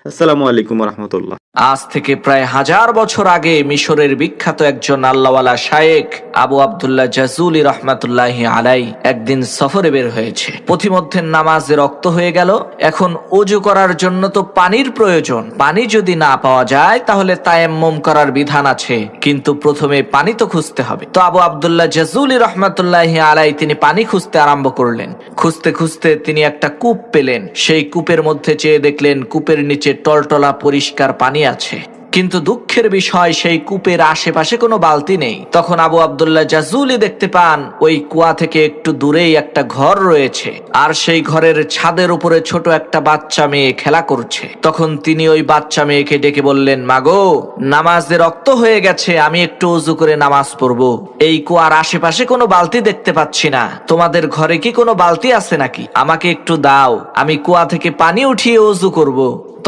আসসালামু আলাইকুম রহমতুল্লাহ। আজ থেকে প্রায় 1000 বছর আগে মিশরের বিখ্যাত একজন আল্লাহওয়ালা শায়েখ আবু আব্দুল্লাহ জাজুলি রহমাতুল্লাহি আলাই একদিন সফরে বের হয়েছে। পথিমধ্যে নামাজে রক্ত হয়ে গেল। এখন ওযু করার জন্য তো পানির প্রয়োজন। পানি যদি না পাওয়া যায় তাহলে তায়াম্মুম করার বিধান আছে, কিন্তু প্রথমে পানি তো খুঁজতে হবে। তো আবু আব্দুল্লাহ জাজুলি রহমাতুল্লাহি আলাই তিনি পানি খুঁজতে আরম্ভ করলেন। খুঁজতে খুঁজতে তিনি একটা কূপ পেলেন। সেই কূপের মধ্যে চেয়ে দেখলেন কূপের নিচে টলটলা পরিষ্কার পানি আছে, কিন্তু দুঃখের বিষয় সেই কূপের আশেপাশে কোনো বালতি নেই। তখন আবু আব্দুল্লাহ জাজুলি দেখতে পান ওই কুয়া থেকে একটু দূরেই একটা ঘর রয়েছে, আর সেই ঘরের ছাদের উপরে ছোট একটা বাচ্চা মেয়ে খেলা করছে। তখন তিনি ওই বাচ্চা মেয়েকে ডেকে বললেন, মাগো, নামাজে রক্ত হয়ে গেছে, আমি একটু ওযু করে নামাজ পড়বো। এই কুয়ার আশেপাশে কোনো বালতি দেখতে পাচ্ছি না, তোমাদের ঘরে কি কোনো বালতি আছে নাকি? আমাকে একটু দাও, আমি কুয়া থেকে পানি উঠিয়ে ওযু করব।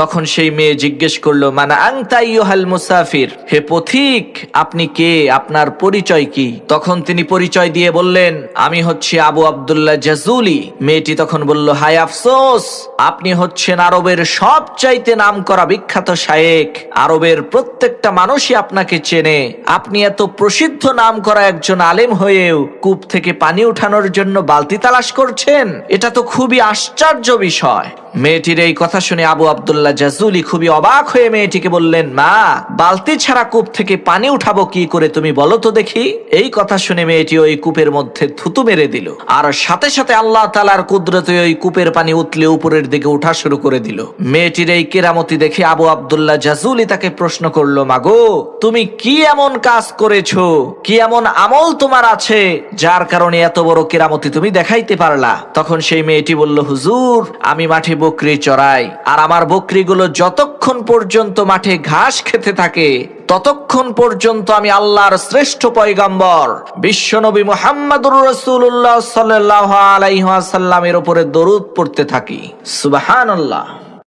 তখন সেই মেয়ে জিজ্ঞেস করলো, মানা আনতা আইয়ুহাল মুসাফির, হে পথিক, আপনি কে, আপনার পরিচয় কি? তখন তিনি পরিচয় দিয়ে বললেন, আমি হচ্ছি আবু আব্দুল্লাহ জাজুলি। মেয়েটি তখন বলল, হায় আফসোস, আপনি হচ্ছেন আরবের সবচাইতে নামকরা বিখ্যাত শায়েখ। আরবের প্রত্যেকটা মানুষই আপনাকে চেনে। আপনি এত প্রসিদ্ধ নামকরা একজন আলেম হয়েও কূপ থেকে পানি উঠানোর জন্য বালতি তালাশ করছেন, এটা তো খুবই আশ্চর্য বিষয়। মেয়েটির এই কথা শুনে আবু আব্দুল্লাহ জাজুলি খুবই অবাক হয়ে মেয়েটিকে বললেন, মা, বালতি ছাড়া কূপ থেকে পানি উঠাবো কি করে, তুমি বলো তো দেখি। এই কথা শুনে মেয়েটি ওই কূপের মধ্যে থুতু মেরে দিল, আর সাথে সাথে আল্লাহ তাআলার কুদরতে ওই কূপের পানি উতলে উপরের দিকে উঠা শুরু করে দিল। মেয়েটির এই কেরামতি দেখে আবু আব্দুল্লাহ জাজুলি তাকে প্রশ্ন করলো, মাগো, তুমি কি এমন কাজ করেছো, কি এমন আমল তোমার আছে যার কারণে এত বড় কেরামতি তুমি দেখাইতে পারলা? তখন সেই মেয়েটি বলল, হুজুর, আমি মাঠে বকরি চড়াই, আর আমার বকরিগুলো যতক্ষণ পর্যন্ত মাঠে ঘাস খেতে থাকে ততক্ষণ পর্যন্ত আমি আল্লাহর শ্রেষ্ঠ পয়গম্বর বিশ্বনবী মুহাম্মদুর রাসূলুল্লাহ সাল্লাল্লাহু আলাইহি ওয়াসাল্লামের উপরে দরুদ পড়তে থাকি। সুবহানাল্লাহ।